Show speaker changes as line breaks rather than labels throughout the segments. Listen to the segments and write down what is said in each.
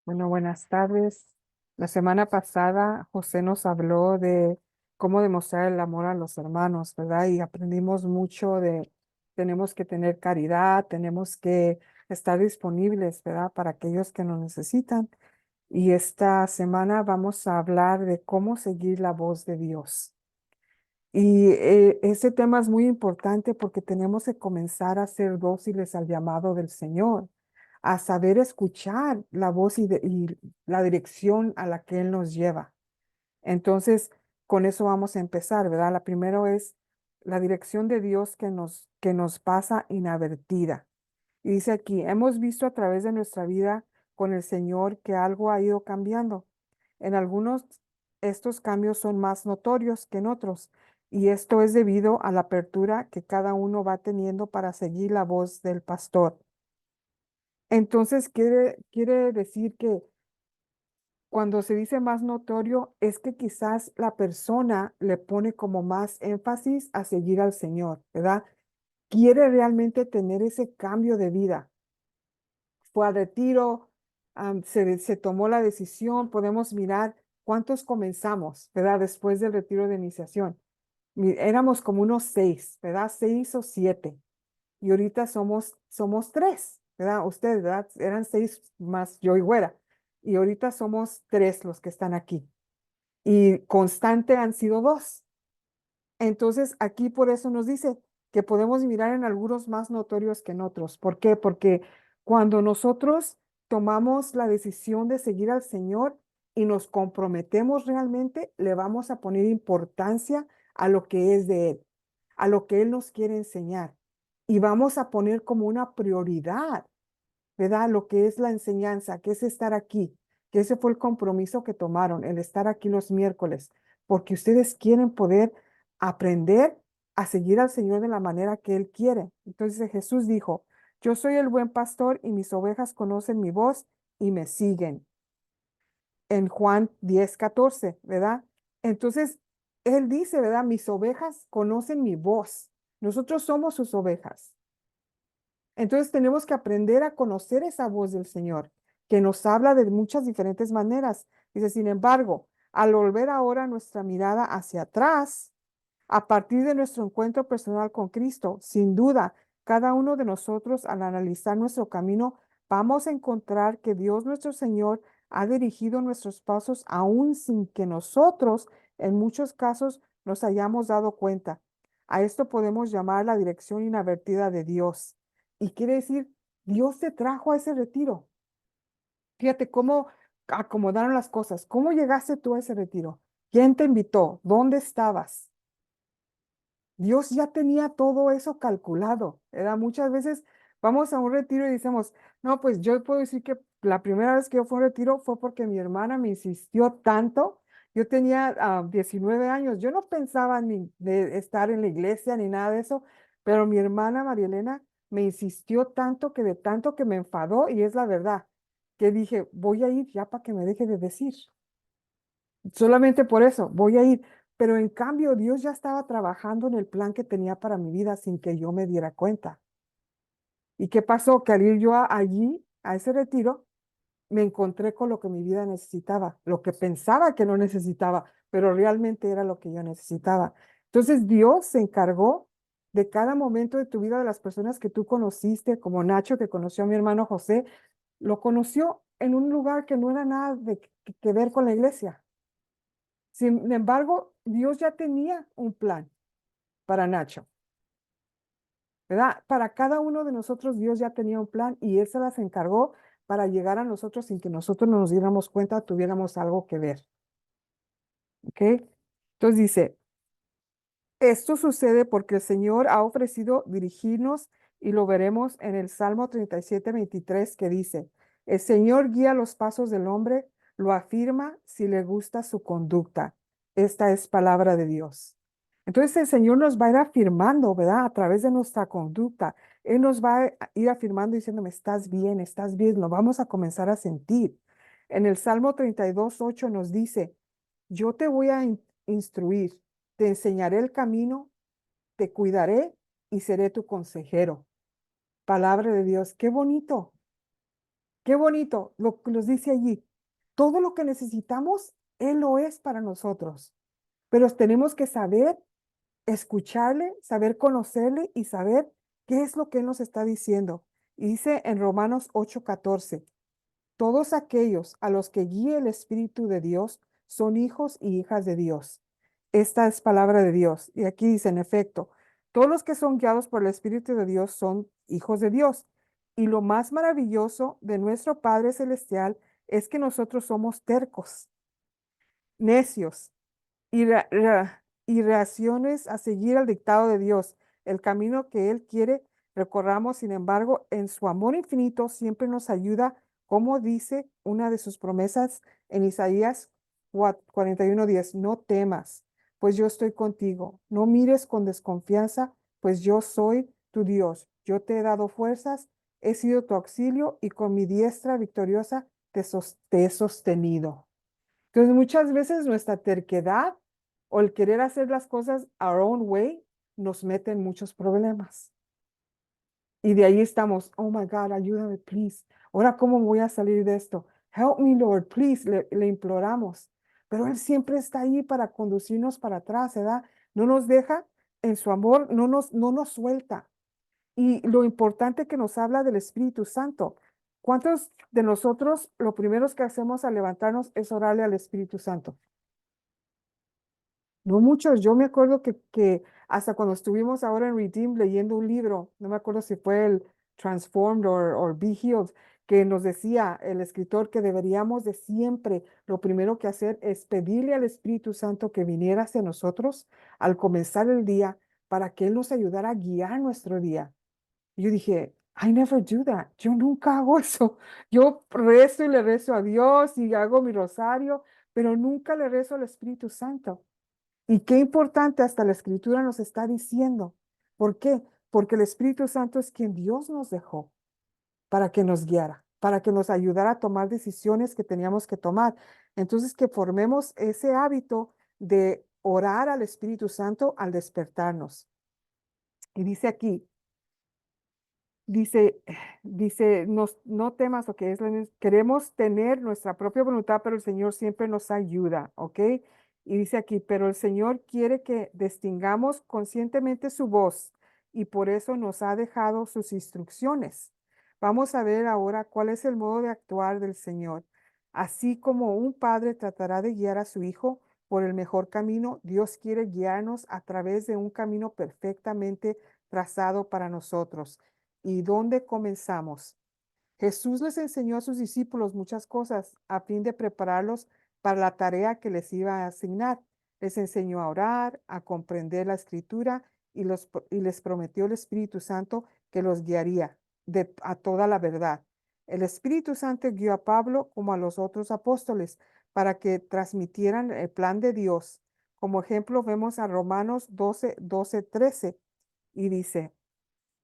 Bueno, buenas tardes. La semana pasada José nos habló de cómo demostrar el amor a los hermanos, ¿verdad? Y aprendimos mucho de tenemos que tener caridad, tenemos que estar disponibles, ¿verdad? Para aquellos que nos necesitan. Y esta semana vamos a hablar de cómo seguir la voz de Dios. Y ese tema es muy importante porque tenemos que comenzar a ser dóciles al llamado del Señor, a saber escuchar la voz y la dirección a la que Él nos lleva. Entonces, con eso vamos a empezar, ¿verdad? La primero es la dirección de Dios que nos pasa inadvertida. Y dice aquí, hemos visto a través de nuestra vida con el Señor que algo ha ido cambiando. En algunos, estos cambios son más notorios que en otros, y esto es debido a la apertura que cada uno va teniendo para seguir la voz del pastor. Entonces, quiere decir que cuando se dice más notorio, es que quizás la persona le pone como más énfasis a seguir al Señor, ¿verdad? Quiere realmente tener ese cambio de vida. Fue a retiro, se tomó la decisión, podemos mirar cuántos comenzamos, ¿verdad? Después del retiro de iniciación. Éramos como unos 6, ¿verdad? 6 o 7. Y ahorita somos 3, ¿verdad? Ustedes, ¿verdad? Eran 6 más yo y Güera. Y ahorita somos 3 los que están aquí. Y constante han sido 2. Entonces, aquí por eso nos dice que podemos mirar en algunos más notorios que en otros. ¿Por qué? Porque cuando nosotros tomamos la decisión de seguir al Señor y nos comprometemos realmente, le vamos a poner importancia a lo que es de Él, a lo que Él nos quiere enseñar. Y vamos a poner como una prioridad, ¿verdad? Lo que es la enseñanza, que es estar aquí, que ese fue el compromiso que tomaron, el estar aquí los miércoles, porque ustedes quieren poder aprender a seguir al Señor de la manera que Él quiere. Entonces Jesús dijo, yo soy el buen pastor y mis ovejas conocen mi voz y me siguen. En Juan 10:14, ¿verdad? Entonces, Él dice, ¿verdad? Mis ovejas conocen mi voz. Nosotros somos sus ovejas. Entonces tenemos que aprender a conocer esa voz del Señor, que nos habla de muchas diferentes maneras. Dice, sin embargo, al volver ahora nuestra mirada hacia atrás, a partir de nuestro encuentro personal con Cristo, sin duda, cada uno de nosotros al analizar nuestro camino, vamos a encontrar que Dios nuestro Señor ha dirigido nuestros pasos aún sin que nosotros, en muchos casos, nos hayamos dado cuenta. A esto podemos llamar la dirección inadvertida de Dios. Y quiere decir, Dios te trajo a ese retiro. Fíjate cómo acomodaron las cosas. ¿Cómo llegaste tú a ese retiro? ¿Quién te invitó? ¿Dónde estabas? Dios ya tenía todo eso calculado. Era muchas veces vamos a un retiro y decimos, no, pues yo puedo decir que la primera vez que yo fui a un retiro fue porque mi hermana me insistió tanto. Yo tenía 19 años, yo no pensaba ni de estar en la iglesia ni nada de eso, pero mi hermana María Elena me insistió tanto que de tanto que me enfadó, y es la verdad, que dije, voy a ir ya para que me deje de decir. Solamente por eso voy a ir. Pero en cambio, Dios ya estaba trabajando en el plan que tenía para mi vida sin que yo me diera cuenta. ¿Y qué pasó? Que al ir yo allí, a ese retiro, me encontré con lo que mi vida necesitaba, lo que pensaba que no necesitaba, pero realmente era lo que yo necesitaba. Entonces, Dios se encargó de cada momento de tu vida, de las personas que tú conociste, como Nacho, que conoció a mi hermano José, lo conoció en un lugar que no era nada de que ver con la iglesia. Sin embargo, Dios ya tenía un plan para Nacho, ¿verdad? Para cada uno de nosotros Dios ya tenía un plan y Él se las encargó para llegar a nosotros sin que nosotros no nos diéramos cuenta, tuviéramos algo que ver, ¿ok? Entonces dice, esto sucede porque el Señor ha ofrecido dirigirnos y lo veremos en el Salmo 37:23 que dice, el Señor guía los pasos del hombre, lo afirma si le gusta su conducta. Esta es palabra de Dios. Entonces el Señor nos va a ir afirmando, ¿verdad? A través de nuestra conducta. Él nos va a ir afirmando diciéndome, estás bien, lo vamos a comenzar a sentir. En el Salmo 32:8 nos dice, yo te voy a instruir, te enseñaré el camino, te cuidaré y seré tu consejero. Palabra de Dios, qué bonito. Qué bonito lo que nos dice allí. Todo lo que necesitamos, Él lo es para nosotros. Pero tenemos que saber escucharle, saber conocerle y saber qué es lo que Él nos está diciendo. Y dice en Romanos 8:14, todos aquellos a los que guíe el Espíritu de Dios son hijos y hijas de Dios. Esta es palabra de Dios. Y aquí dice, en efecto, todos los que son guiados por el Espíritu de Dios son hijos de Dios. Y lo más maravilloso de nuestro Padre Celestial es que nosotros somos tercos, necios y reacciones a seguir el dictado de Dios, el camino que Él quiere recorramos. Sin embargo, en su amor infinito siempre nos ayuda, como dice una de sus promesas en Isaías 41:10, no temas, pues yo estoy contigo, no mires con desconfianza, pues yo soy tu Dios, yo te he dado fuerzas, he sido tu auxilio y con mi diestra victoriosa te he sostenido. Entonces, muchas veces nuestra terquedad o el querer hacer las cosas our own way nos mete en muchos problemas. Y de ahí estamos, oh my God, ayúdame, please. Ahora, ¿cómo voy a salir de esto? Help me, Lord, please, le imploramos. Pero Él siempre está ahí para conducirnos para atrás, ¿verdad? No nos deja en su amor, no nos suelta. Y lo importante que nos habla del Espíritu Santo. ¿Cuántos de nosotros lo primero que hacemos al levantarnos es orarle al Espíritu Santo? No muchos. Yo me acuerdo que hasta cuando estuvimos ahora en Redeem leyendo un libro, no me acuerdo si fue el Transformed o Be Healed, que nos decía el escritor que deberíamos de siempre, lo primero que hacer es pedirle al Espíritu Santo que viniera hacia nosotros al comenzar el día para que Él nos ayudara a guiar nuestro día. Y yo dije, I never do that. Yo nunca hago eso. Yo rezo y le rezo a Dios y hago mi rosario, pero nunca le rezo al Espíritu Santo. Y qué importante hasta la Escritura nos está diciendo. ¿Por qué? Porque el Espíritu Santo es quien Dios nos dejó para que nos guiara, para que nos ayudara a tomar decisiones que teníamos que tomar. Entonces, que formemos ese hábito de orar al Espíritu Santo al despertarnos. Y dice aquí, Dice, dice, no temas, ok, queremos tener nuestra propia voluntad, pero el Señor siempre nos ayuda, ok. Y dice aquí, pero el Señor quiere que distingamos conscientemente su voz y por eso nos ha dejado sus instrucciones. Vamos a ver ahora cuál es el modo de actuar del Señor. Así como un padre tratará de guiar a su hijo por el mejor camino, Dios quiere guiarnos a través de un camino perfectamente trazado para nosotros. ¿Y dónde comenzamos? Jesús les enseñó a sus discípulos muchas cosas a fin de prepararlos para la tarea que les iba a asignar. Les enseñó a orar, a comprender la escritura y les prometió el Espíritu Santo que los guiaría a toda la verdad. El Espíritu Santo guió a Pablo como a los otros apóstoles para que transmitieran el plan de Dios. Como ejemplo vemos a Romanos 12:13 y dice,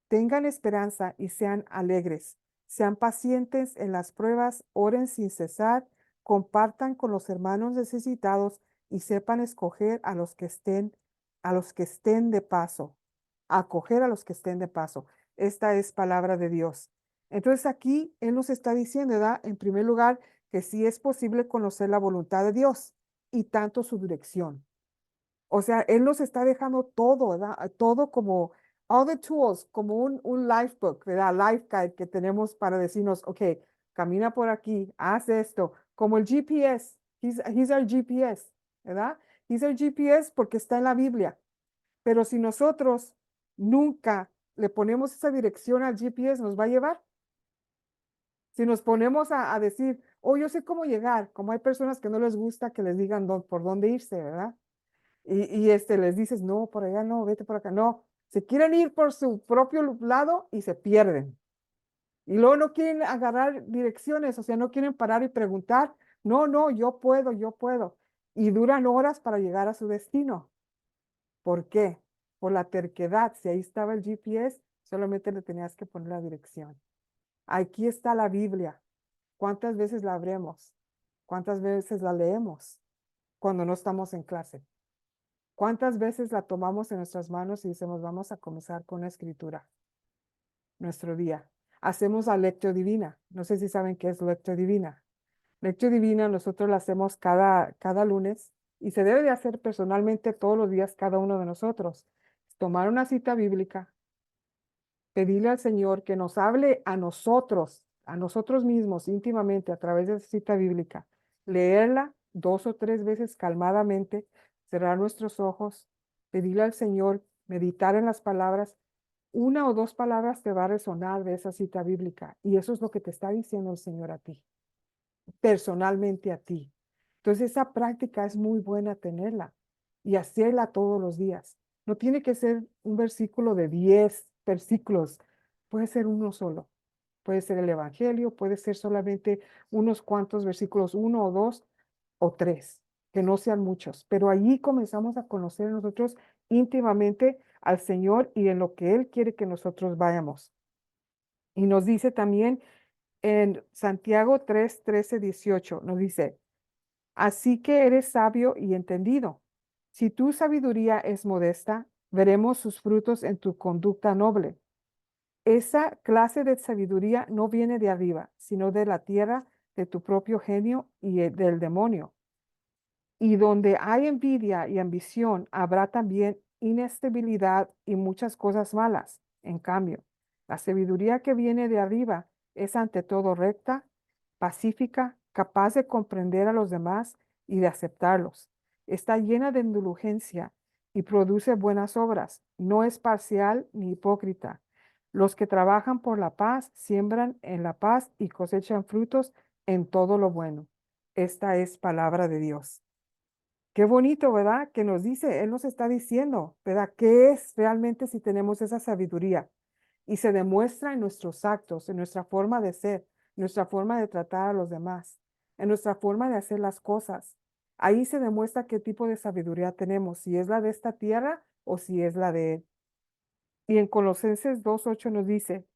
tengan esperanza y sean alegres. Sean pacientes en las pruebas, oren sin cesar, compartan con los hermanos necesitados y sepan escoger a los que estén de paso, acoger a los que estén de paso. Esta es palabra de Dios. Entonces aquí Él nos está diciendo, ¿verdad? En primer lugar, que sí es posible conocer la voluntad de Dios y tanto su dirección. O sea, Él nos está dejando todo, ¿verdad? Todo como, all the tools, como un life book, ¿verdad? Life guide que tenemos para decirnos, ok, camina por aquí, haz esto, como el GPS. He's our GPS, ¿verdad? He's our GPS porque está en la Biblia. Pero si nosotros nunca le ponemos esa dirección al GPS, nos va a llevar. Si nos ponemos a decir, oh, yo sé cómo llegar, como hay personas que no les gusta que les digan por dónde irse, ¿verdad? Y les dices, no, por allá no, vete por acá. No, se quieren ir por su propio lado y se pierden. Y luego no quieren agarrar direcciones, o sea, no quieren parar y preguntar, no, no, yo puedo, yo puedo. Y duran horas para llegar a su destino. ¿Por qué? Por la terquedad. Si ahí estaba el GPS, solamente le tenías que poner la dirección. Aquí está la Biblia. ¿Cuántas veces la abremos? ¿Cuántas veces la leemos cuando no estamos en clase? ¿Cuántas veces la tomamos en nuestras manos y decimos, vamos a comenzar con la escritura, nuestro día? hacemos la lectio divina. No sé si saben qué es lectio divina. Lectio divina nosotros la hacemos cada lunes y se debe de hacer personalmente todos los días cada uno de nosotros. Tomar una cita bíblica, pedirle al Señor que nos hable a nosotros mismos íntimamente a través de esa cita bíblica, leerla 2 o 3 veces calmadamente, cerrar nuestros ojos, pedirle al Señor, meditar en las palabras. 1 o 2 palabras te va a resonar de esa cita bíblica y eso es lo que te está diciendo el Señor a ti, personalmente a ti. Entonces esa práctica es muy buena tenerla y hacerla todos los días. No tiene que ser un versículo de 10 versículos, puede ser uno solo. Puede ser el Evangelio, puede ser solamente unos cuantos versículos, 1 o 2 o 3, que no sean muchos. Pero allí comenzamos a conocer nosotros íntimamente al Señor y en lo que Él quiere que nosotros vayamos. Y nos dice también en Santiago 3, 13, 18, nos dice, así que eres sabio y entendido. Si tu sabiduría es modesta, veremos sus frutos en tu conducta noble. Esa clase de sabiduría no viene de arriba, sino de la tierra, de tu propio genio y del demonio. Y donde hay envidia y ambición, habrá también inestabilidad y muchas cosas malas. En cambio, la sabiduría que viene de arriba es ante todo recta, pacífica, capaz de comprender a los demás y de aceptarlos. Está llena de indulgencia y produce buenas obras. No es parcial ni hipócrita. Los que trabajan por la paz siembran en la paz y cosechan frutos en todo lo bueno. Esta es palabra de Dios. Qué bonito, ¿verdad? Que nos dice, Él nos está diciendo, ¿verdad? ¿Qué es realmente si tenemos esa sabiduría? Y se demuestra en nuestros actos, en nuestra forma de ser, en nuestra forma de tratar a los demás, en nuestra forma de hacer las cosas. Ahí se demuestra qué tipo de sabiduría tenemos, si es la de esta tierra o si es la de Él. Y en Colosenses 2:8 nos dice,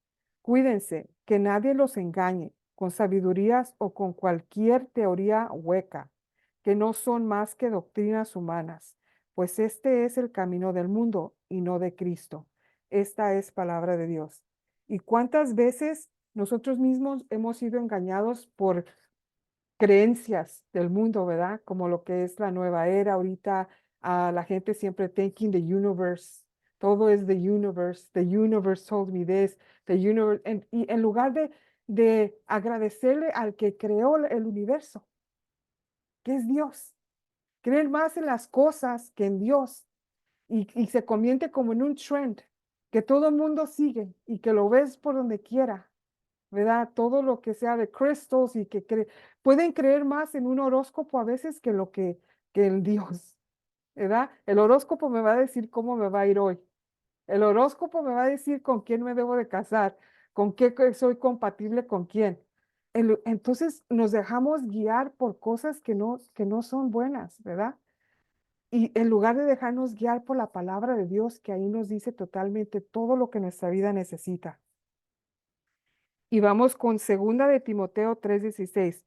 cuídense, que nadie los engañe con sabidurías o con cualquier teoría hueca, que no son más que doctrinas humanas, pues este es el camino del mundo y no de Cristo. Esta es palabra de Dios. ¿Y cuántas veces nosotros mismos hemos sido engañados por creencias del mundo, ¿verdad? Como lo que es la nueva era. Ahorita la gente siempre thinking the universe. Todo es the universe. The universe told me this. The universe. Y en lugar de agradecerle al que creó el universo, que es Dios. Creer más en las cosas que en Dios. Y se convierte como en un trend que todo el mundo sigue y que lo ves por donde quiera. ¿Verdad? Todo lo que sea de crystals y que pueden creer más en un horóscopo a veces que en Dios, ¿verdad? El horóscopo me va a decir cómo me va a ir hoy. El horóscopo me va a decir con quién me debo de casar, con qué soy compatible con quién. Entonces nos dejamos guiar por cosas que no son buenas, ¿verdad? Y en lugar de dejarnos guiar por la palabra de Dios, que ahí nos dice totalmente todo lo que nuestra vida necesita. Y vamos con segunda de Timoteo 3:16.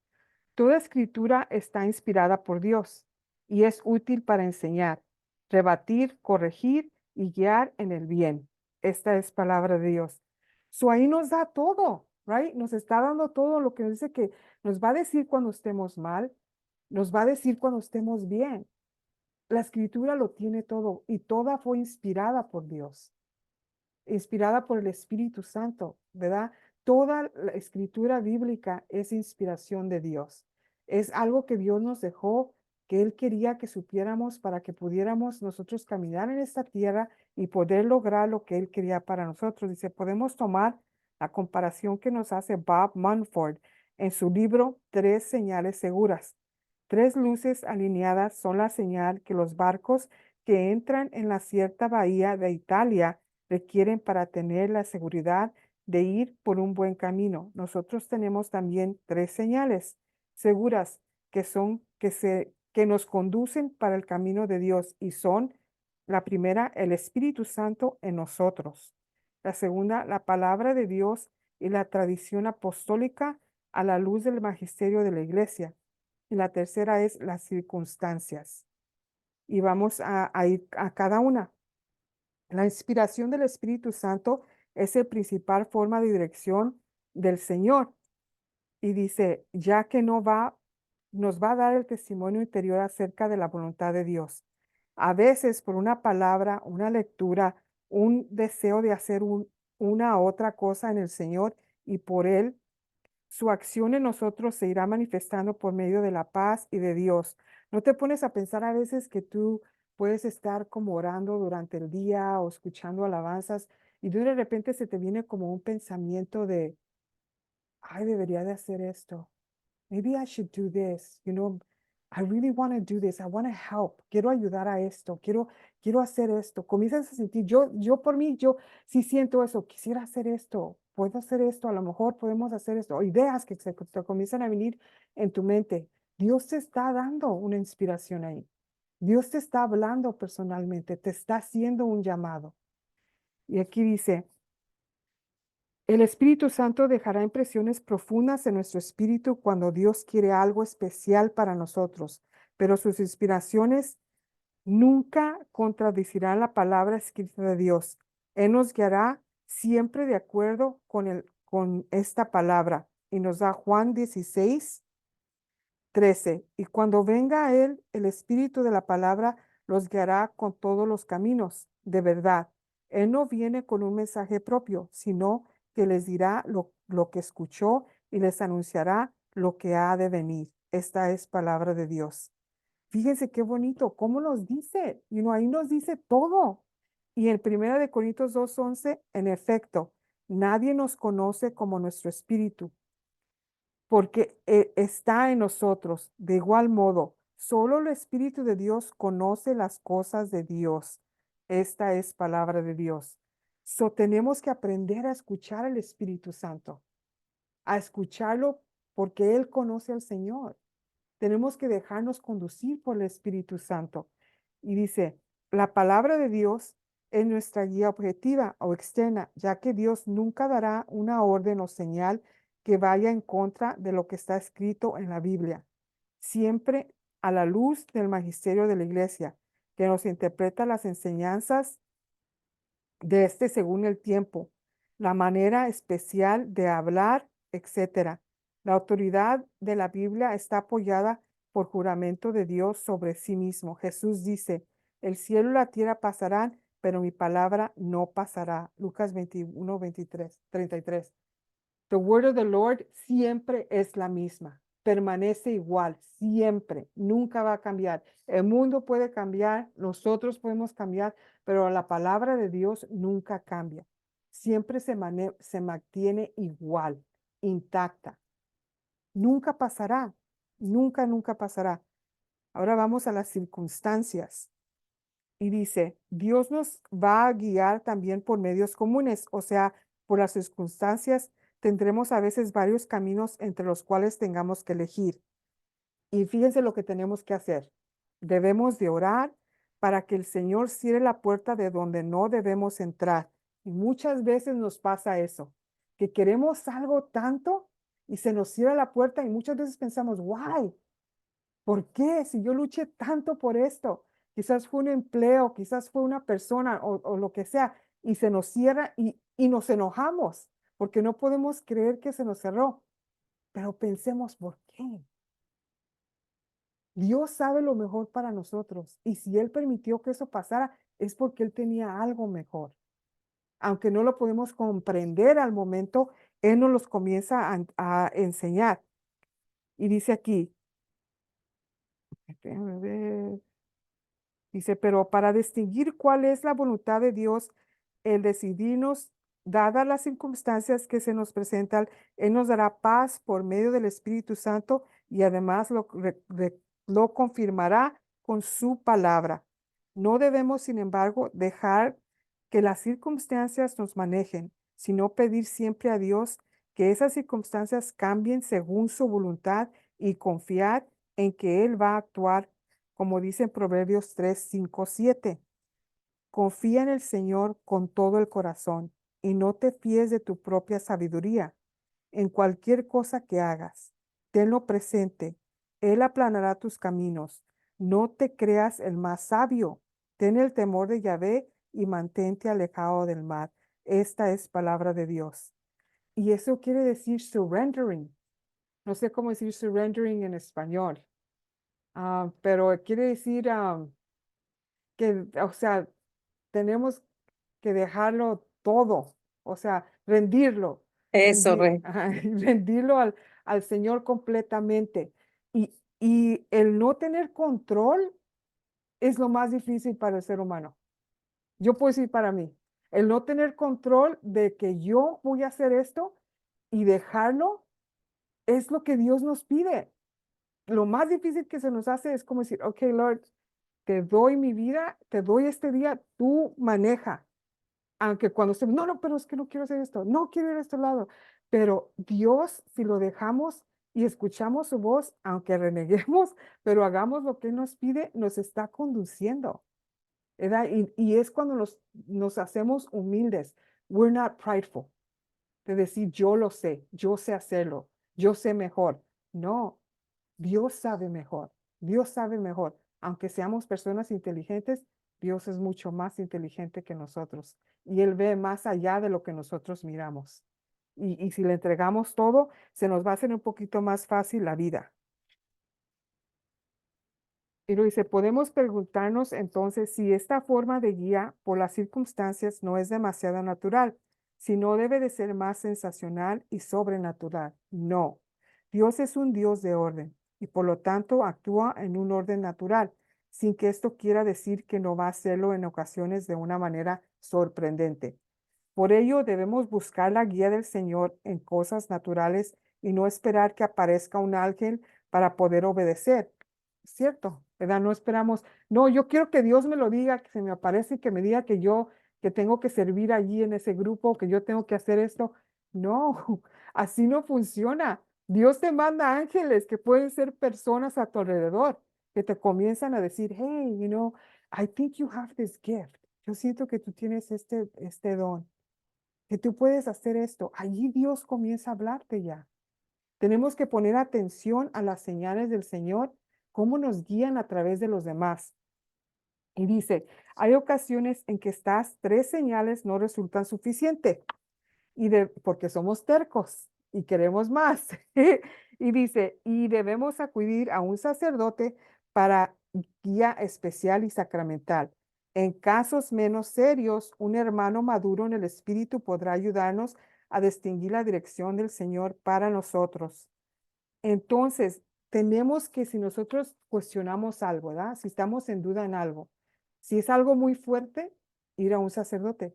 Toda escritura está inspirada por Dios y es útil para enseñar, rebatir, corregir y guiar en el bien. Esta es palabra de Dios. So ahí nos da todo, right? Nos está dando todo lo que nos dice que nos va a decir cuando estemos mal, nos va a decir cuando estemos bien. La escritura lo tiene todo y toda fue inspirada por Dios, inspirada por el Espíritu Santo, ¿verdad? Toda la escritura bíblica es inspiración de Dios. Es algo que Dios nos dejó, que Él quería que supiéramos para que pudiéramos nosotros caminar en esta tierra y poder lograr lo que Él quería para nosotros. Dice, podemos tomar la comparación que nos hace Bob Mumford en su libro Tres señales seguras. 3 luces alineadas son la señal que los barcos que entran en la cierta bahía de Italia requieren para tener la seguridad de ir por un buen camino. Nosotros tenemos también 3 señales seguras que nos conducen para el camino de Dios y son la primera, el Espíritu Santo en nosotros. La segunda, la palabra de Dios y la tradición apostólica a la luz del magisterio de la iglesia. Y la tercera es las circunstancias. Y vamos a ir a cada una. La inspiración del Espíritu Santo es la principal forma de dirección del Señor. Y dice, ya que nos va a dar el testimonio interior acerca de la voluntad de Dios. A veces por una palabra, una lectura, un deseo de hacer una otra cosa en el Señor y por Él, su acción en nosotros se irá manifestando por medio de la paz y de Dios. ¿No te pones a pensar a veces que tú puedes estar como orando durante el día o escuchando alabanzas y de repente se te viene como un pensamiento de, ay, debería de hacer esto? Maybe I should do this, I really want to do this, I want to help, quiero ayudar a esto, quiero hacer esto. Comienzas a sentir, yo por mí, yo sí siento eso, quisiera hacer esto, puedo hacer esto, a lo mejor podemos hacer esto, o ideas que te comienzan a venir en tu mente. Dios te está dando una inspiración ahí. Dios te está hablando personalmente, te está haciendo un llamado. Y aquí dice, el Espíritu Santo dejará impresiones profundas en nuestro espíritu cuando Dios quiere algo especial para nosotros, pero sus inspiraciones nunca contradecirán la palabra escrita de Dios. Él nos guiará siempre de acuerdo con esta palabra. Y nos da Juan 16:13. Y cuando venga a él, el Espíritu de la palabra los guiará con todos los caminos de verdad. Él no viene con un mensaje propio, sino que les dirá lo que escuchó y les anunciará lo que ha de venir. Esta es palabra de Dios. Fíjense qué bonito, cómo nos dice, ahí nos dice todo. Y en 1 Corintios 2:11, en efecto, nadie nos conoce como nuestro espíritu, porque está en nosotros. De igual modo, solo el Espíritu de Dios conoce las cosas de Dios. Esta es palabra de Dios. Tenemos que aprender a escuchar al Espíritu Santo, a escucharlo porque Él conoce al Señor. Tenemos que dejarnos conducir por el Espíritu Santo. Y dice, la palabra de Dios es nuestra guía objetiva o externa, ya que Dios nunca dará una orden o señal que vaya en contra de lo que está escrito en la Biblia. Siempre a la luz del magisterio de la iglesia, que nos interpreta las enseñanzas de este según el tiempo, la manera especial de hablar, etcétera. La autoridad de la Biblia está apoyada por juramento de Dios sobre sí mismo. Jesús dice, el cielo y la tierra pasarán, pero mi palabra no pasará. Lucas 21:33. The word of the Lord siempre es la misma, permanece igual, siempre, nunca va a cambiar. El mundo puede cambiar, nosotros podemos cambiar, pero la palabra de Dios nunca cambia. Siempre se mantiene igual, intacta. Nunca pasará, nunca pasará. Ahora vamos a las circunstancias. Y dice, Dios nos va a guiar también por medios comunes, o sea, por las circunstancias tendremos a veces varios caminos entre los cuales tengamos que elegir. Y fíjense lo que tenemos que hacer. Debemos de orar para que el Señor cierre la puerta de donde no debemos entrar. Y muchas veces nos pasa eso, que queremos algo tanto y se nos cierra la puerta y muchas veces pensamos, guay, ¿por qué? Si yo luché tanto por esto, quizás fue un empleo, quizás fue una persona o lo que sea, y se nos cierra y nos enojamos porque no podemos creer que se nos cerró. Pero pensemos, ¿por qué? Dios sabe lo mejor para nosotros y si Él permitió que eso pasara es porque Él tenía algo mejor. Aunque no lo podemos comprender al momento, Él nos los comienza a enseñar. Y dice aquí, déjame ver. Dice, pero para distinguir cuál es la voluntad de Dios, el decidirnos, dadas las circunstancias que se nos presentan, Él nos dará paz por medio del Espíritu Santo y además lo confirmará con su palabra. No debemos, sin embargo, dejar que las circunstancias nos manejen, sino pedir siempre a Dios que esas circunstancias cambien según su voluntad y confiar en que Él va a actuar como dice en Proverbios 3, 5, 7. Confía en el Señor con todo el corazón y no te fíes de tu propia sabiduría. En cualquier cosa que hagas, tenlo presente. Él aplanará tus caminos. No te creas el más sabio. Ten el temor de Yahvé y mantente alejado del mal. Esta es palabra de Dios. Y eso quiere decir surrendering. No sé cómo decir surrendering en español, pero quiere decir que, o sea, tenemos que dejarlo todo, o sea, rendirlo,
Eso,
rendirlo al Señor completamente. Y el no tener control es lo más difícil para el ser humano. Yo puedo decir para mí, el no tener control de que yo voy a hacer esto y dejarlo es lo que Dios nos pide. Lo más difícil que se nos hace es como decir, ok, Lord, te doy mi vida, te doy este día, tú maneja. Aunque cuando se, no, no, pero es que no quiero hacer esto, no quiero ir a este lado. Pero Dios, si lo dejamos y escuchamos su voz, aunque reneguemos, pero hagamos lo que Él nos pide, nos está conduciendo. ¿Verdad? Y es cuando nos hacemos humildes. We're not prideful. De decir, yo sé hacerlo, yo sé mejor. No, Dios sabe mejor, Dios sabe mejor. Aunque seamos personas inteligentes, Dios es mucho más inteligente que nosotros y Él ve más allá de lo que nosotros miramos. Y si le entregamos todo, se nos va a hacer un poquito más fácil la vida. Y lo dice, podemos preguntarnos entonces si esta forma de guía por las circunstancias no es demasiado natural, si no debe de ser más sensacional y sobrenatural. No, Dios es un Dios de orden y por lo tanto actúa en un orden natural, sin que esto quiera decir que no va a hacerlo en ocasiones de una manera sorprendente. Por ello debemos buscar la guía del Señor en cosas naturales y no esperar que aparezca un ángel para poder obedecer. ¿Cierto? ¿Verdad? No esperamos, no, yo quiero que Dios me lo diga, que se me aparece y que me diga que yo, que tengo que servir allí en ese grupo, que yo tengo que hacer esto. No, así no funciona. Dios te manda ángeles que pueden ser personas a tu alrededor, que te comienzan a decir, hey, I think you have this gift. Yo siento que tú tienes este don, que tú puedes hacer esto. Allí Dios comienza a hablarte ya. Tenemos que poner atención a las señales del Señor, cómo nos guían a través de los demás. Y dice, hay ocasiones en que estas tres señales no resultan suficientes porque somos tercos y queremos más. Y dice, y debemos acudir a un sacerdote para guía especial y sacramental. En casos menos serios, un hermano maduro en el espíritu podrá ayudarnos a distinguir la dirección del Señor para nosotros. Entonces, tenemos que, si nosotros cuestionamos algo, ¿verdad? Si estamos en duda en algo, si es algo muy fuerte, ir a un sacerdote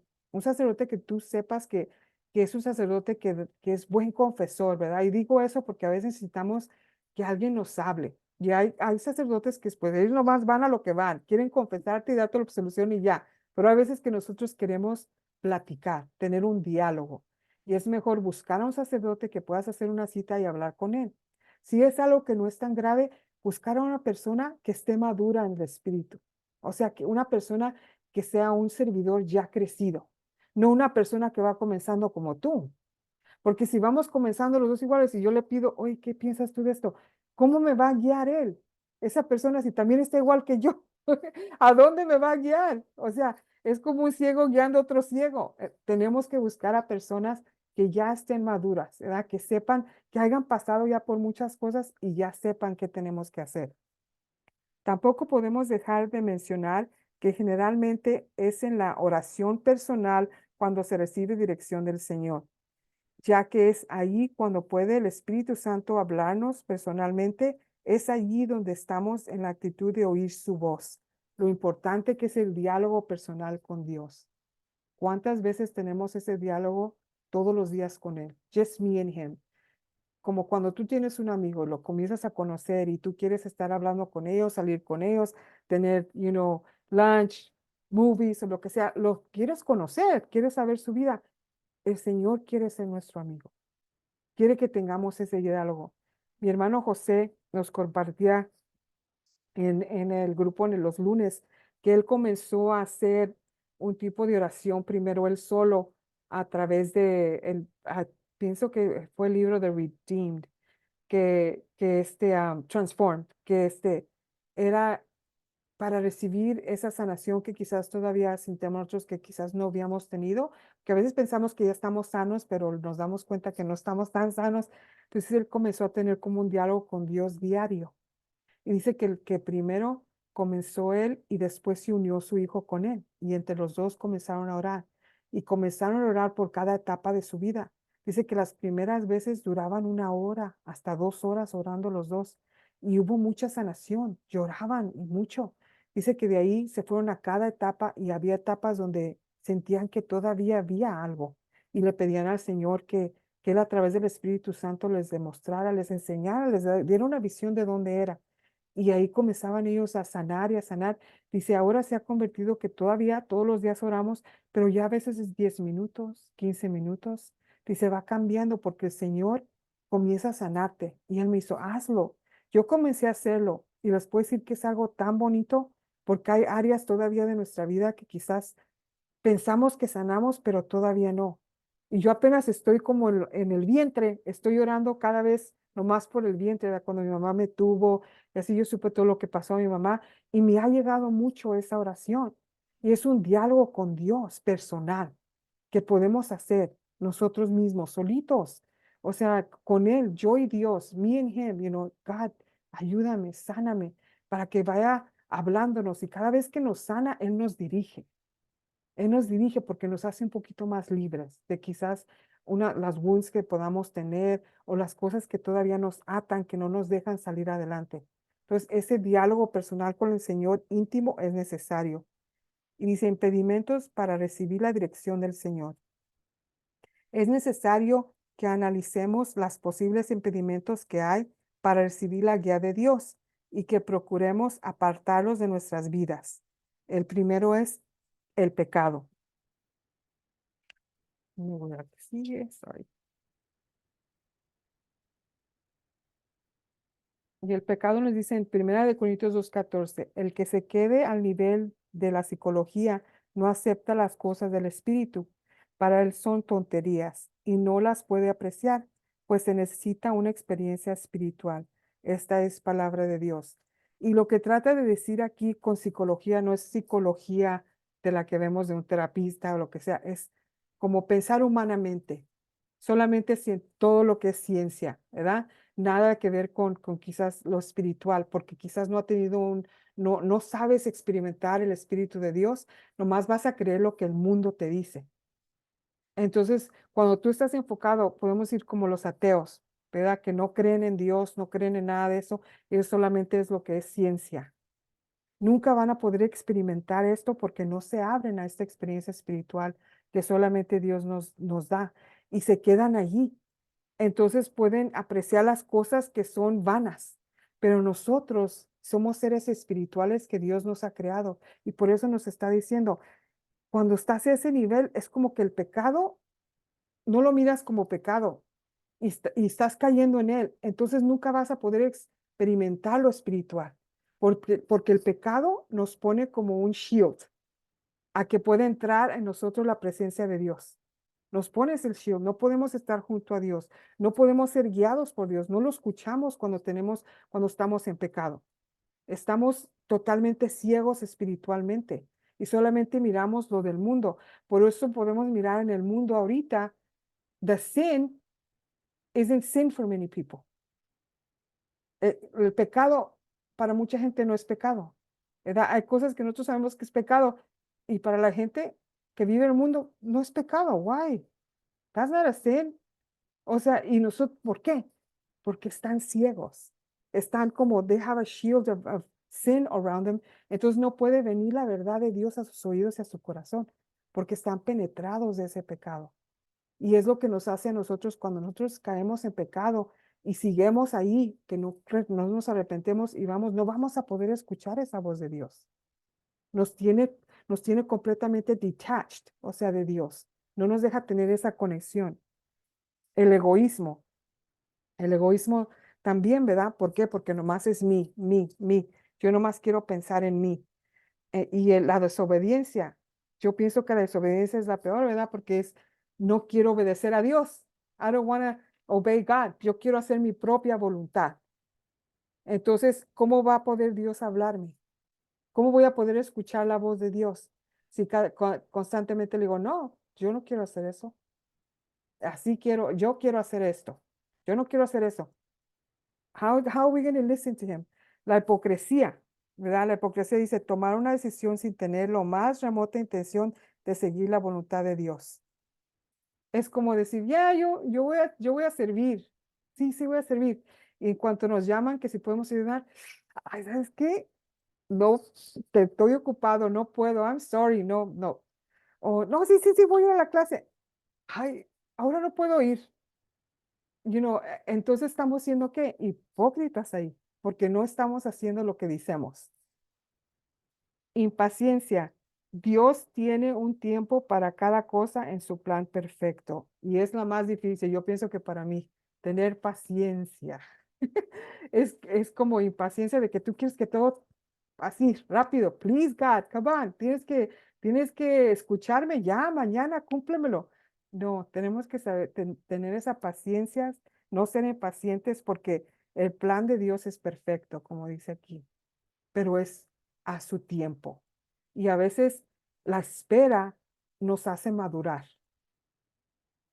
que tú sepas que es un sacerdote que es buen confesor, ¿verdad? Y digo eso porque a veces necesitamos que alguien nos hable. Y hay sacerdotes que después ellos nomás van a lo que van, quieren confesarte y darte la absolución y ya. Pero hay veces que nosotros queremos platicar, tener un diálogo. Y es mejor buscar a un sacerdote que puedas hacer una cita y hablar con él. Si es algo que no es tan grave, buscar a una persona que esté madura en el espíritu. O sea, que una persona que sea un servidor ya crecido, no una persona que va comenzando como tú. Porque si vamos comenzando los dos iguales y yo le pido, oye, ¿qué piensas tú de esto? ¿Cómo me va a guiar él? Esa persona, si también está igual que yo, ¿a dónde me va a guiar? O sea, es como un ciego guiando a otro ciego. Tenemos que buscar a personas que ya estén maduras, ¿verdad? Que sepan, que hayan pasado ya por muchas cosas y ya sepan qué tenemos que hacer. Tampoco podemos dejar de mencionar que generalmente es en la oración personal cuando se recibe dirección del Señor, ya que es allí cuando puede el Espíritu Santo hablarnos personalmente, es allí donde estamos en la actitud de oír su voz. Lo importante que es el diálogo personal con Dios. ¿Cuántas veces tenemos ese diálogo todos los días con Él? Just me and Him. Como cuando tú tienes un amigo, lo comienzas a conocer y tú quieres estar hablando con ellos, salir con ellos, tener, lunch, movies o lo que sea, lo quieres conocer, quieres saber su vida. El Señor quiere ser nuestro amigo, quiere que tengamos ese diálogo. Mi hermano José nos compartía en el grupo en los lunes que él comenzó a hacer un tipo de oración, primero él solo, a través pienso que fue el libro de Redeemed, que Transform, que era para recibir esa sanación que quizás todavía sintamos nosotros que quizás no habíamos tenido, que a veces pensamos que ya estamos sanos, pero nos damos cuenta que no estamos tan sanos. Entonces él comenzó a tener como un diálogo con Dios diario. Y dice que primero comenzó él y después se unió su hijo con él. Y entre los dos comenzaron a orar. Y comenzaron a orar por cada etapa de su vida. Dice que las primeras veces duraban 1 hora, hasta 2 horas orando los dos. Y hubo mucha sanación, lloraban y mucho. Dice que de ahí se fueron a cada etapa y había etapas donde sentían que todavía había algo. Y le pedían al Señor que Él a través del Espíritu Santo les demostrara, les enseñara, les diera una visión de dónde era. Y ahí comenzaban ellos a sanar y a sanar. Dice, ahora se ha convertido que todavía todos los días oramos, pero ya a veces es 10 minutos, 15 minutos. Dice, va cambiando porque el Señor comienza a sanarte. Y Él me hizo, hazlo. Yo comencé a hacerlo y les puedo decir que es algo tan bonito porque hay áreas todavía de nuestra vida que quizás pensamos que sanamos, pero todavía no. Y yo apenas estoy como en el vientre, estoy llorando cada vez nomás por el vientre, ¿verdad? Cuando mi mamá me tuvo, y así yo supe todo lo que pasó a mi mamá, y me ha llegado mucho esa oración. Y es un diálogo con Dios personal que podemos hacer nosotros mismos, solitos. O sea, con Él, yo y Dios, me and Him, God, ayúdame, sáname, para que vaya hablándonos. Y cada vez que nos sana, Él nos dirige. Él nos dirige porque nos hace un poquito más libres de quizás las wounds que podamos tener o las cosas que todavía nos atan, que no nos dejan salir adelante. Entonces, ese diálogo personal con el Señor íntimo es necesario. Y dice, impedimentos para recibir la dirección del Señor. Es necesario que analicemos los posibles impedimentos que hay para recibir la guía de Dios y que procuremos apartarlos de nuestras vidas. El primero es el pecado. Me voy a la que sigue, sorry. Y el pecado nos dice en 1 Corintios 2:14, el que se quede al nivel de la psicología no acepta las cosas del espíritu. Para él son tonterías y no las puede apreciar, pues se necesita una experiencia espiritual. Esta es palabra de Dios. Y lo que trata de decir aquí con psicología no es psicología de la que vemos de un terapista o lo que sea, es como pensar humanamente, solamente todo lo que es ciencia, ¿verdad? Nada que ver con quizás lo espiritual, porque quizás no ha tenido no sabes experimentar el Espíritu de Dios, nomás vas a creer lo que el mundo te dice. Entonces, cuando tú estás enfocado, podemos ir como los ateos, ¿verdad? Que no creen en Dios, no creen en nada de eso, ellos solamente es lo que es ciencia. Nunca van a poder experimentar esto porque no se abren a esta experiencia espiritual que solamente Dios nos da y se quedan allí. Entonces pueden apreciar las cosas que son vanas, pero nosotros somos seres espirituales que Dios nos ha creado y por eso nos está diciendo, cuando estás a ese nivel es como que el pecado no lo miras como pecado y estás cayendo en él, entonces nunca vas a poder experimentar lo espiritual, porque el pecado nos pone como un shield a que pueda entrar en nosotros la presencia de Dios. Nos pones el shield, no podemos estar junto a Dios, no podemos ser guiados por Dios, no lo escuchamos cuando estamos en pecado. Estamos totalmente ciegos espiritualmente y solamente miramos lo del mundo. Por eso podemos mirar en el mundo ahorita, the sin isn't sin for many people. El pecado para mucha gente no es pecado, ¿verdad? Hay cosas que nosotros sabemos que es pecado y para la gente que vive en el mundo no es pecado. Why? That's not a sin. O sea, y nosotros, ¿por qué? Porque están ciegos. Están como, they have a shield of sin around them. Entonces no puede venir la verdad de Dios a sus oídos y a su corazón, porque están penetrados de ese pecado. Y es lo que nos hace a nosotros cuando nosotros caemos en pecado y seguimos ahí, que no nos arrepentemos y vamos, no vamos a poder escuchar esa voz de Dios. Nos tiene, nos tiene completamente detached, o sea, de Dios. No nos deja tener esa conexión. El egoísmo. El egoísmo también, ¿verdad? ¿Por qué? Porque nomás es mí. Yo nomás quiero pensar en mí. La desobediencia. Yo pienso que la desobediencia es la peor, ¿verdad? Porque no quiero obedecer a Dios. I don't want to obey God. Yo quiero hacer mi propia voluntad. Entonces, ¿cómo va a poder Dios hablarme? ¿Cómo voy a poder escuchar la voz de Dios? Si constantemente le digo, no, yo no quiero hacer eso. Yo quiero hacer esto. Yo no quiero hacer eso. How are we going to listen to him? La hipocresía, ¿verdad? La hipocresía dice tomar una decisión sin tener lo más remota intención de seguir la voluntad de Dios. Es como decir, ya, yo voy a servir. Sí, sí voy a servir. Y en cuanto nos llaman que si podemos ayudar, ay, ¿sabes qué? No, te estoy ocupado, no puedo, I'm sorry, no, no. O no, sí, sí, sí, voy a ir a la clase. Ay, ahora no puedo ir. Entonces estamos siendo qué? Hipócritas ahí, porque no estamos haciendo lo que decimos. Impaciencia. Dios tiene un tiempo para cada cosa en su plan perfecto y es la más difícil. Yo pienso que para mí, tener paciencia. Es como impaciencia de que tú quieres que todo así, rápido. Please, God, come on. Tienes que escucharme ya, mañana, cúmplemelo. No, tenemos que saber, tener esa paciencia, no ser impacientes porque el plan de Dios es perfecto, como dice aquí, pero es a su tiempo. Y a veces la espera nos hace madurar,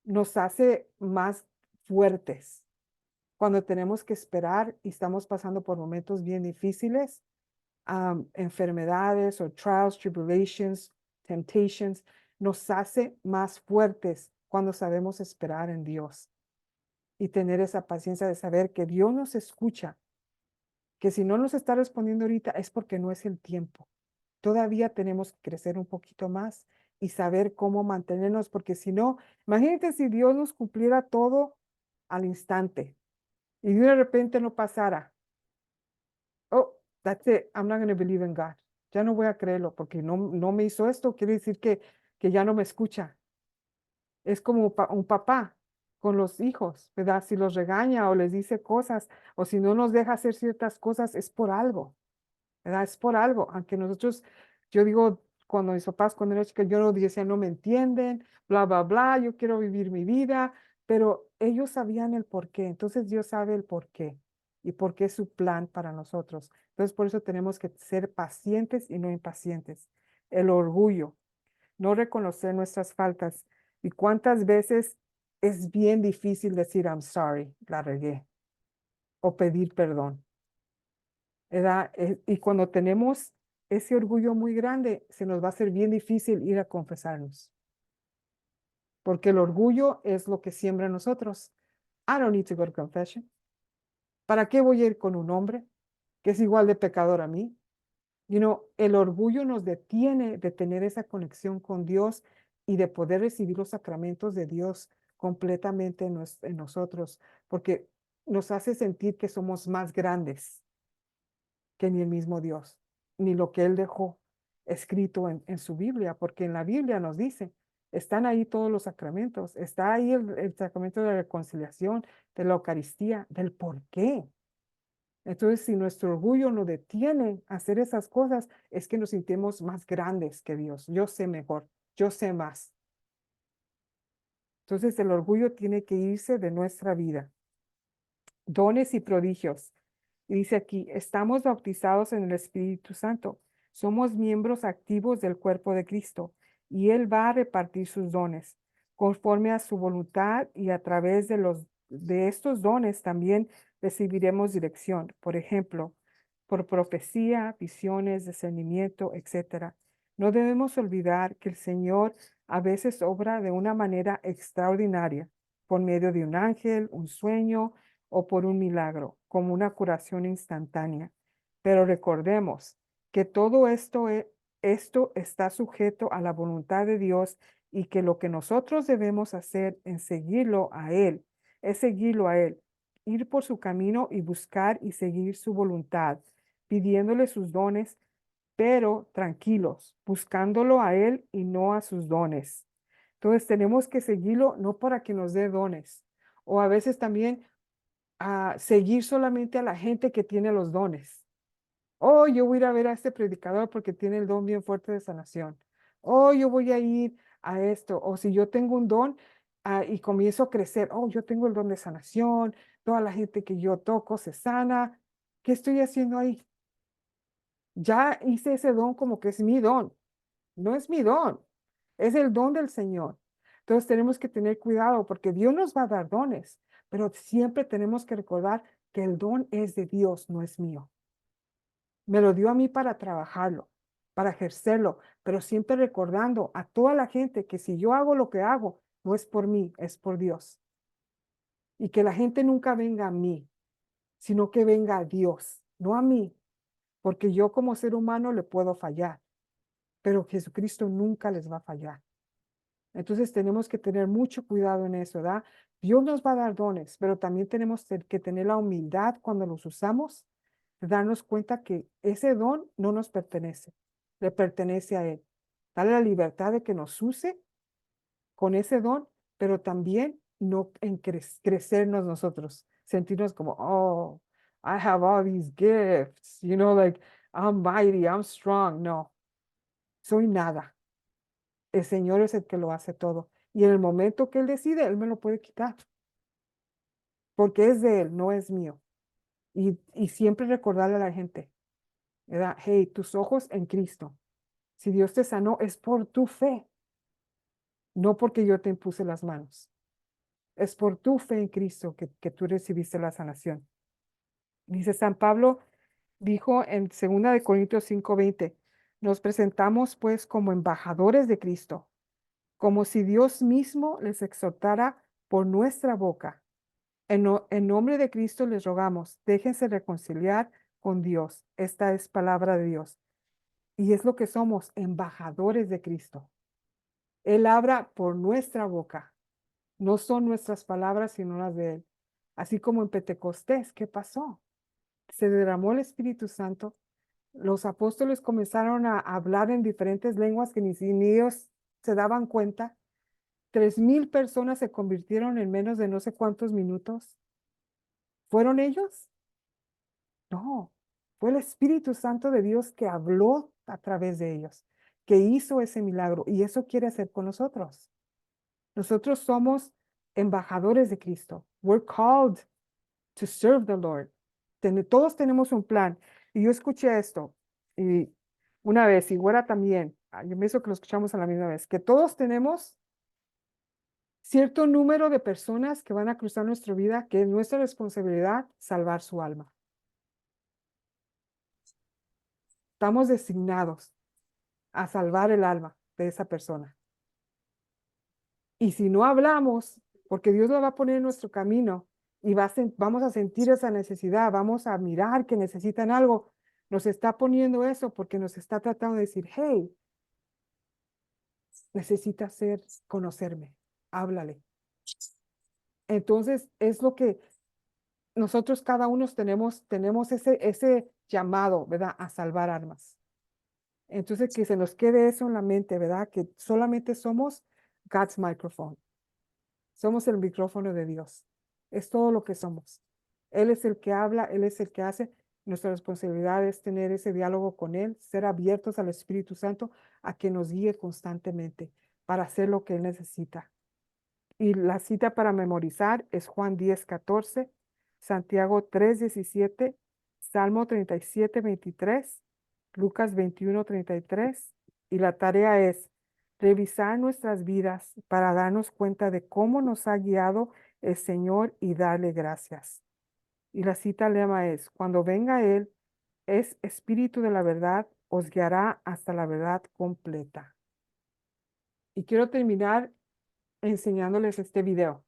nos hace más fuertes. Cuando tenemos que esperar y estamos pasando por momentos bien difíciles, enfermedades o trials, tribulations, temptations, nos hace más fuertes cuando sabemos esperar en Dios y tener esa paciencia de saber que Dios nos escucha, que si no nos está respondiendo ahorita es porque no es el tiempo. Todavía tenemos que crecer un poquito más y saber cómo mantenernos, porque si no, imagínate si Dios nos cumpliera todo al instante y de repente no pasara. Oh, that's it, I'm not going to believe in God. Ya no voy a creerlo porque no me hizo esto, quiere decir que ya no me escucha. Es como un papá con los hijos, ¿verdad? Si los regaña o les dice cosas o si no nos deja hacer ciertas cosas, es por algo. ¿Verdad? Es por algo, aunque nosotros, yo digo, cuando mis papás, cuando era chica, yo no decía, no me entienden, bla, bla, bla, yo quiero vivir mi vida, pero ellos sabían el por qué, entonces Dios sabe el por qué y por qué es su plan para nosotros. Entonces, por eso tenemos que ser pacientes y no impacientes. El orgullo, no reconocer nuestras faltas. ¿Y cuántas veces es bien difícil decir, I'm sorry, la regué, o pedir perdón? ¿Verdad? Y cuando tenemos ese orgullo muy grande, se nos va a hacer bien difícil ir a confesarnos, porque el orgullo es lo que siembra en nosotros. I don't need to go to confession. ¿Para qué voy a ir con un hombre que es igual de pecador a mí? El orgullo nos detiene de tener esa conexión con Dios y de poder recibir los sacramentos de Dios completamente en nosotros, porque nos hace sentir que somos más grandes que ni el mismo Dios, ni lo que Él dejó escrito en su Biblia, porque en la Biblia nos dice, están ahí todos los sacramentos, está ahí el sacramento de la reconciliación, de la Eucaristía, del por qué. Entonces, si nuestro orgullo nos detiene a hacer esas cosas, es que nos sentimos más grandes que Dios. Yo sé mejor, yo sé más. Entonces, el orgullo tiene que irse de nuestra vida. Dones y prodigios. Y dice aquí, estamos bautizados en el Espíritu Santo. Somos miembros activos del cuerpo de Cristo y Él va a repartir sus dones conforme a su voluntad y a través de estos dones también recibiremos dirección. Por ejemplo, por profecía, visiones, discernimiento, etcétera. No debemos olvidar que el Señor a veces obra de una manera extraordinaria por medio de un ángel, un sueño, o por un milagro, como una curación instantánea. Pero recordemos que todo esto está sujeto a la voluntad de Dios y que lo que nosotros debemos hacer en seguirlo a Él, es seguirlo a Él, ir por su camino y buscar y seguir su voluntad, pidiéndole sus dones, pero tranquilos, buscándolo a Él y no a sus dones. Entonces tenemos que seguirlo no para que nos dé dones, o a veces también a seguir solamente a la gente que tiene los dones. Oh, yo voy a ir a ver a este predicador porque tiene el don bien fuerte de sanación. Oh, yo voy a ir a esto. O si yo tengo un don y comienzo a crecer, oh, yo tengo el don de sanación, toda la gente que yo toco se sana. ¿Qué estoy haciendo ahí? Ya hice ese don como que es mi don. No es mi don, es el don del Señor. Entonces tenemos que tener cuidado porque Dios nos va a dar dones, pero siempre tenemos que recordar que el don es de Dios, no es mío. Me lo dio a mí para trabajarlo, para ejercerlo, pero siempre recordando a toda la gente que si yo hago lo que hago, no es por mí, es por Dios. Y que la gente nunca venga a mí, sino que venga a Dios, no a mí, porque yo como ser humano le puedo fallar, pero Jesucristo nunca les va a fallar. Entonces tenemos que tener mucho cuidado en eso, ¿verdad? Dios nos va a dar dones, pero también tenemos que tener la humildad cuando los usamos, de darnos cuenta que ese don no nos pertenece, le pertenece a Él. Dale la libertad de que nos use con ese don, pero también no en crecernos nosotros, sentirnos como, oh, I have all these gifts, like I'm mighty, I'm strong. No, soy nada. El Señor es el que lo hace todo. Y en el momento que Él decide, Él me lo puede quitar. Porque es de Él, no es mío. Y siempre recordarle a la gente, ¿verdad? Hey, tus ojos en Cristo. Si Dios te sanó, es por tu fe, no porque yo te impuse las manos. Es por tu fe en Cristo que tú recibiste la sanación. Dice San Pablo, dijo en 2 Corintios 5:20, nos presentamos pues como embajadores de Cristo, como si Dios mismo les exhortara por nuestra boca. En nombre de Cristo les rogamos, déjense reconciliar con Dios. Esta es palabra de Dios. Y es lo que somos, embajadores de Cristo. Él habla por nuestra boca. No son nuestras palabras, sino las de Él. Así como en Pentecostés, ¿qué pasó? Se derramó el Espíritu Santo. Los apóstoles comenzaron a hablar en diferentes lenguas que ni ellos se daban cuenta. 3,000 personas se convirtieron en menos de no sé cuántos minutos. ¿Fueron ellos? No, fue el Espíritu Santo de Dios que habló a través de ellos, que hizo ese milagro y eso quiere hacer con nosotros. Nosotros somos embajadores de Cristo. We're called to serve the Lord. Todos tenemos un plan. Y yo escuché esto y una vez, y Güera también, yo me hizo que lo escuchamos a la misma vez, que todos tenemos cierto número de personas que van a cruzar nuestra vida, que es nuestra responsabilidad salvar su alma. Estamos designados a salvar el alma de esa persona. Y si no hablamos, porque Dios lo va a poner en nuestro camino y vamos a sentir esa necesidad, vamos a mirar que necesitan algo, nos está poniendo eso porque nos está tratando de decir, hey, necesitas conocerme, háblale. Entonces, es lo que nosotros cada uno tenemos ese llamado, ¿verdad? A salvar almas. Entonces, que se nos quede eso en la mente, ¿verdad? Que solamente somos God's microphone. Somos el micrófono de Dios. Es todo lo que somos. Él es el que habla, Él es el que hace. Nuestra responsabilidad es tener ese diálogo con Él, ser abiertos al Espíritu Santo a que nos guíe constantemente para hacer lo que Él necesita. Y la cita para memorizar es Juan 10:14, Santiago 3:17, Salmo 37:23, Lucas 21:33. Y la tarea es revisar nuestras vidas para darnos cuenta de cómo nos ha guiado el Señor y darle gracias. Y la cita lema es, cuando venga Él, es Espíritu de la verdad, os guiará hasta la verdad completa. Y quiero terminar enseñándoles este video.